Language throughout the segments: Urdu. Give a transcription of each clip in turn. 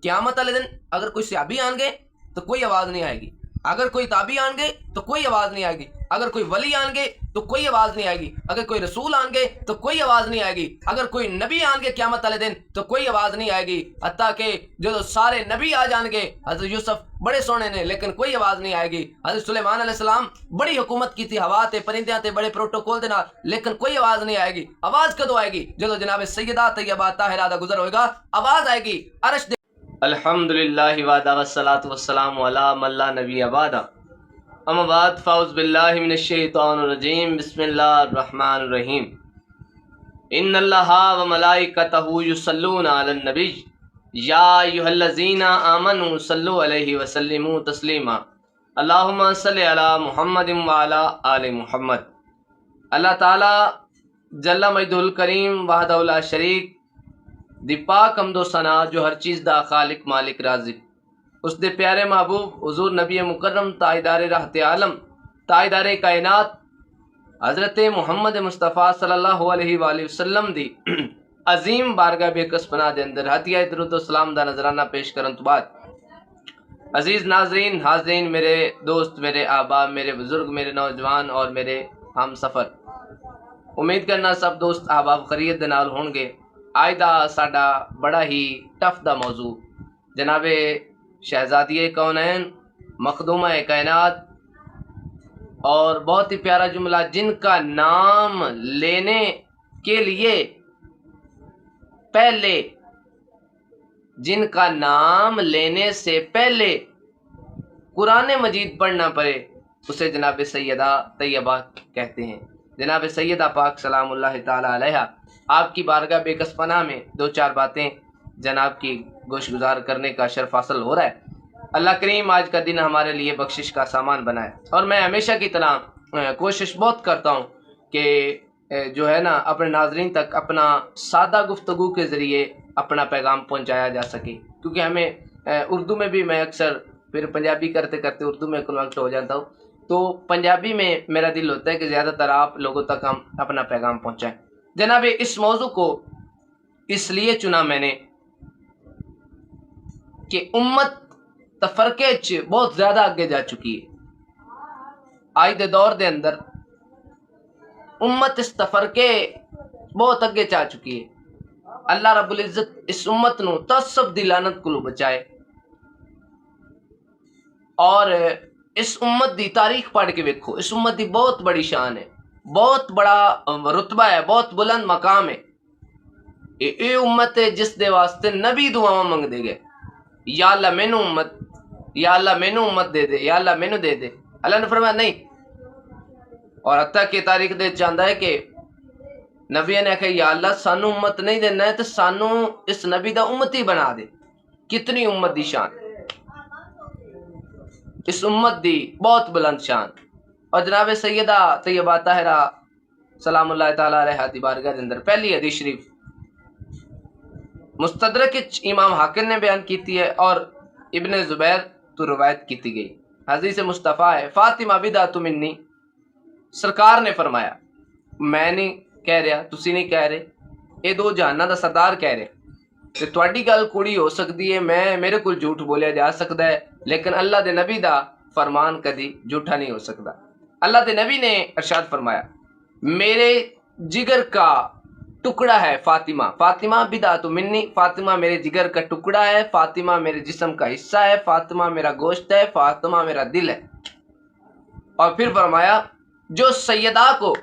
قیامت والے دن اگر کوئی صحابی آن گے تو کوئی آواز نہیں آئے گی، اگر کوئی تابعی آن گے تو کوئی آواز نہیں آئے گی، اگر کوئی ولی آن گے تو کوئی آواز نہیں آئے گی، اگر کوئی رسول آن گے تو کوئی آواز نہیں آئے گی، اگر کوئی نبی آن گے قیامت والے دن تو کوئی آواز نہیں آئے گی، حتیٰ کہ جو سارے نبی آ جان گے، حضرت یوسف بڑے سونے نے لیکن کوئی آواز نہیں آئے گی، حضرت سلیمان علیہ السلام بڑی حکومت کی تھی، ہوا تے پرندیاں تے بڑے پروٹوکول دے نال، لیکن کوئی آواز نہیں آئے گی۔ آواز کدو آئے گی؟ جدو جناب سیدہ طیبہ طاہرہ دا گزر ہوئے گا، آواز آئے گی عرش دے۔ الحمدللہ وحدہ والصلاۃ والسلام علی من لا نبی بعدہ، اما بعد فاعوذ باللہ من الشیطان الرجیم، بسم اللہ الرحمن الرحیم۔ ان اللہ و ملائکتہ یصلون علی النبی یا ایھا الذین آمنوا صلوا علیہ وسلموا تسلیما، اللہم صل علی محمد وعلی آل محمد۔ اللہ تعالی جل مجدہ الکریم وحدہ لا شریک دی پاک حمد و ثنا جو ہر چیز دا خالق مالک رازق، اس دے پیارے محبوب حضور نبی مکرم تاجدار رحمت عالم تاجدار کائنات حضرت محمد مصطفیٰ صلی اللہ علیہ وآلہ وسلم دی عظیم بارگاہ بے کس پناہ دے اندر ہتھیہ درود و سلام دا نذرانہ پیش کرن تو بعد، عزیز ناظرین، حاضرین، میرے دوست، میرے احباب، میرے بزرگ، میرے نوجوان اور میرے ہم سفر، امید کرنا سب دوست احباب خیریت دے نال ہون گے۔ آج دا ساڈا بڑا ہی ٹف دا موضوع جناب شہزادی کونین، مخدومہ کائنات، اور بہت ہی پیارا جملہ، جن کا نام لینے کے لیے پہلے، جن کا نام لینے سے پہلے قرآن مجید پڑھنا پڑے اسے جناب سیدہ طیبہ کہتے ہیں۔ جناب سیدہ پاک سلام اللہ تعالی علیہ آپ کی بارگاہ بے کس پناہ میں دو چار باتیں جناب کی گوش گزار کرنے کا شرف حاصل ہو رہا ہے۔ اللہ کریم آج کا دن ہمارے لیے بخشش کا سامان بنائے، اور میں ہمیشہ کی طرح کوشش بہت کرتا ہوں کہ جو ہے نا اپنے ناظرین تک اپنا سادہ گفتگو کے ذریعے اپنا پیغام پہنچایا جا سکے، کیونکہ ہمیں اردو میں بھی میں اکثر پھر پنجابی کرتے کرتے اردو میں کنورٹ ہو جاتا ہوں، تو پنجابی میں میرا دل ہوتا ہے کہ زیادہ تر آپ لوگوں تک ہم اپنا پیغام پہنچائیں۔ جناب اس موضوع کو اس لیے چنا میں نے کہ امت تفرقے چ بہت زیادہ اگے جا چکی ہے۔ آج دے دور دے اندر امت اس تفرقے بہت اگے جا چکی ہے۔ اللہ رب العزت اس امت نو تعصب دی لعنت کو بچائے، اور اس امت دی تاریخ پڑھ کے ویکھو، اس امت دی بہت بڑی شان ہے، بہت بڑا رتبہ ہے، بہت بلند مقام ہے۔ اے امت ہے جس دے واسطے نبی دعاواں منگ دے گئے، یا اللہ مینو امت، یا اللہ مینو امت دے دے، یا اللہ مینو دے دے۔ اللہ نے فرمایا نہیں، اور حتیٰ کہ تاریخ دے چاہتا ہے کہ نبی نے کہا یا اللہ سانو امت نہیں دینا ہے تو سانو اس نبی دا امتی بنا دے۔ کتنی امت دی شان، اس امت دی بہت بلند شان۔ اور جناب سیدہ طیبہ طاہرہ سلام اللہ تعالی علیہ دی بارگاہ دے اندر پہلی حدیث شریف مستدرک امام حاکم نے بیان کیتی ہے اور ابن زبیر تو روایت کیتی گئی، حدیث مصطفیٰ ہے، فاطمہ بدعۃ منی، سرکار نے فرمایا، میں نہیں کہہ رہا، تسی نہیں کہہ رہے، یہ دو جہاناں دا سردار کہہ رہے کہ تواڈی گل کوڑی ہو سکتی ہے، میرے کول جھوٹ بولیا جا سکتا ہے، لیکن اللہ دے نبی دا فرمان کدی جھوٹا نہیں ہو سکتا۔ اللہ دے نبی نے ارشاد فرمایا، میرے جگر کا ٹکڑا ہے فاطمہ، فاطمہ بدعۃ منی، فاطمہ میرے جگر کا ٹکڑا ہے، فاطمہ میرے جسم کا حصہ ہے، فاطمہ میرا گوشت ہے، فاطمہ میرا دل ہے۔ اور پھر فرمایا، جو سیدہ کو،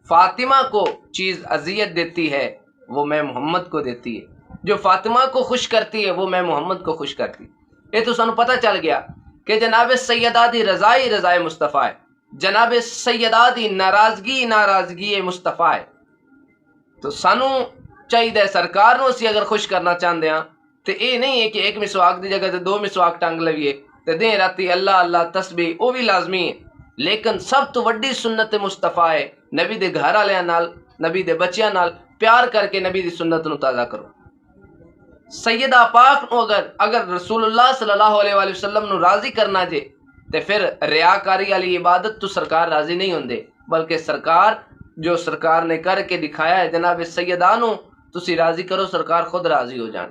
فاطمہ کو چیز اذیت دیتی ہے وہ میں محمد کو دیتی ہے، جو فاطمہ کو خوش کرتی ہے وہ میں محمد کو خوش کرتی۔ یہ تو سانو پتہ چل گیا کہ جناب سیدہ دی رضائی رضائے مصطفیٰ ہے، جناب سیدہ دی ناراضگی ناراضگی مصطفیٰ ہے۔ تو سانو چاہیے سرکار نو اسی اگر خوش کرنا چاہتے ہیں تو یہ نہیں ہے کہ ایک مسواک دی جگہ تے دو مسواک ٹنگ لویے تے دیں راتی اللہ اللہ تسبیح، وہ بھی لازمی ہے، لیکن سب تو وڈی سنت مصطفیٰ ہے نبی دے گھر والے نال، نبی دے بچیاں نال پیار کر کے نبی دی سنت نو تازہ کرو۔ سیدہ پاک نو اگر رسول اللہ صلی اللہ علیہ وآلہ وسلم نو راضی کرنا جے تے پھر ریاکاری والی عبادت تو سرکار راضی نہیں ہوندے، بلکہ سرکار جو سرکار نے کر کے دکھایا ہے، جناب سیدہ نو تسی راضی کرو، سرکار خود راضی ہو جان۔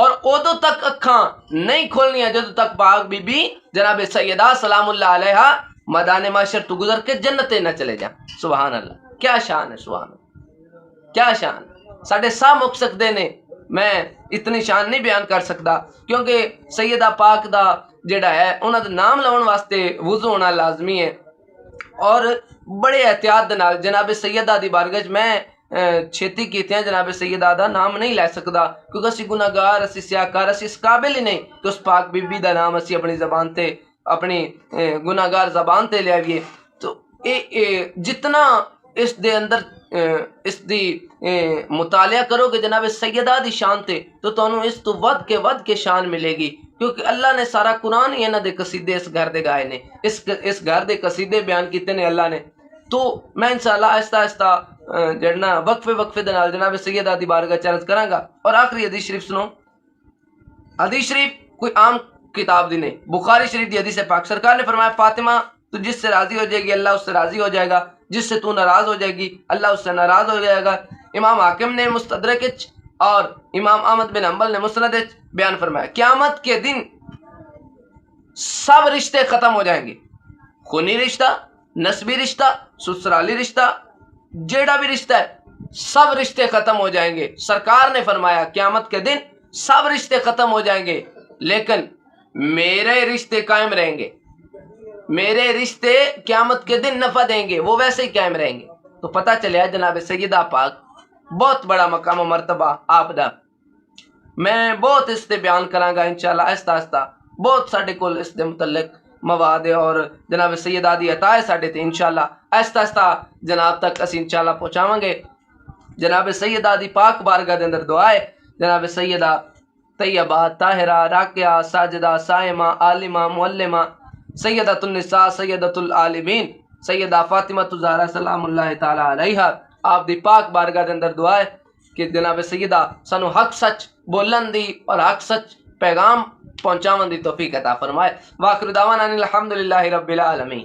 اور ادو تک اکھاں نہیں کھولنی جدو تک پاک بی بی جناب سیدہ سلام اللہ علیہ میدان معاشر تو گزر کے جنتے نہ چلے جائیں. سبحان اللہ، کیا شان ہے، سبحان اللہ، کیا شان. ساڈے سا مک سکتے نے، میں اتنی شان نہیں بیان کر سکتا کیونکہ سیدہ پاک دا جڑا ہے انہاں دا نام لون واسطے وضو ہونا لازمی ہے. اور بڑے احتیاط دے نال جناب سیدہ دی بارگاہ میں چھیتی کیتے ہیں جناب سیدہ دا نام نہیں لے سکتا کیونکہ اسی گناہگار، اسی سیاہکار، اسی اس قابل ہی نہیں کہ اس پاک بی بی دا نام اسی اپنی زبان تے، اپنی گناہگار زبان تے لے آئیے. تو جتنا اس دے اندر اس دی مطالعہ کرو گے جناب سیدہ دی شان تے تو تانوں اس تو ود کے شان ملے گی کیونکہ اللہ نے سارا قرآن ہی انہاں دے قصیدے اس گھر دے گائے نے، اس گھر دے قصیدے بیان کیتے نے اللہ نے. تو میں انشاءاللہ آہستہ آہستہ جڑنا وقفے دے نال جناب سیدہ دی بارگاہ چرچ کراں گا. اور آخری حدیث شریف سنو. حدیث شریف کوئی عام کتاب دی نہیں، بخاری شریف دی حدیث ہے. پاک سرکار نے فرمایا فاطمہ تو جس سے راضی ہو جائے گی اللہ اس سے راضی ہو جائے گا، جس سے تو ناراض ہو جائے گی اللہ اس سے ناراض ہو جائے گا. امام حاکم نے مستدرک اور امام احمد بن حنبل نے مسند بیان فرمایا قیامت کے دن سب رشتے ختم ہو جائیں گے، خونی رشتہ، نسبی رشتہ، سسرالی رشتہ، جیڑا بھی رشتہ ہے سب رشتے ختم ہو جائیں گے. سرکار نے فرمایا قیامت کے دن سب رشتے ختم ہو جائیں گے لیکن میرے رشتے قائم رہیں گے، میرے رشتے قیامت کے دن نفع دیں گے، وہ ویسے ہی قائم رہیں گے. تو پتہ چلیا جناب سیدہ پاک بہت بڑا مقام و مرتبہ آپ دا. میں بہت اس تے بیان کراں گا انشاءاللہ آہستہ آہستہ. بہت ساڈے کول اس دے متعلق مواد ہے اور جناب سیدہ دی عطا ہے ساڈے تے انشاءاللہ آہستہ آہستہ جناب تک اسی انشاءاللہ پہنچاواں گے. جناب سیدہ دی پاک بارگاہ دے اندر دعا ہے جناب سیدہ طیبہ طاہرہ راکعہ ساجدہ صائمہ عالمہ معلمہ سیدۃ النساء سیدۃ العالمین سیدہ فاطمہ الزہرا سلام اللہ تعالی علیہا آپ دی پاک بارگاہ دے اندر دعا ہے کہ جناب سیدہ سانو حق سچ بولن دی اور حق سچ پیغام پہنچاون دی توفیق عطا فرمائے. واخر دعوانا الحمدللہ رب العالمین.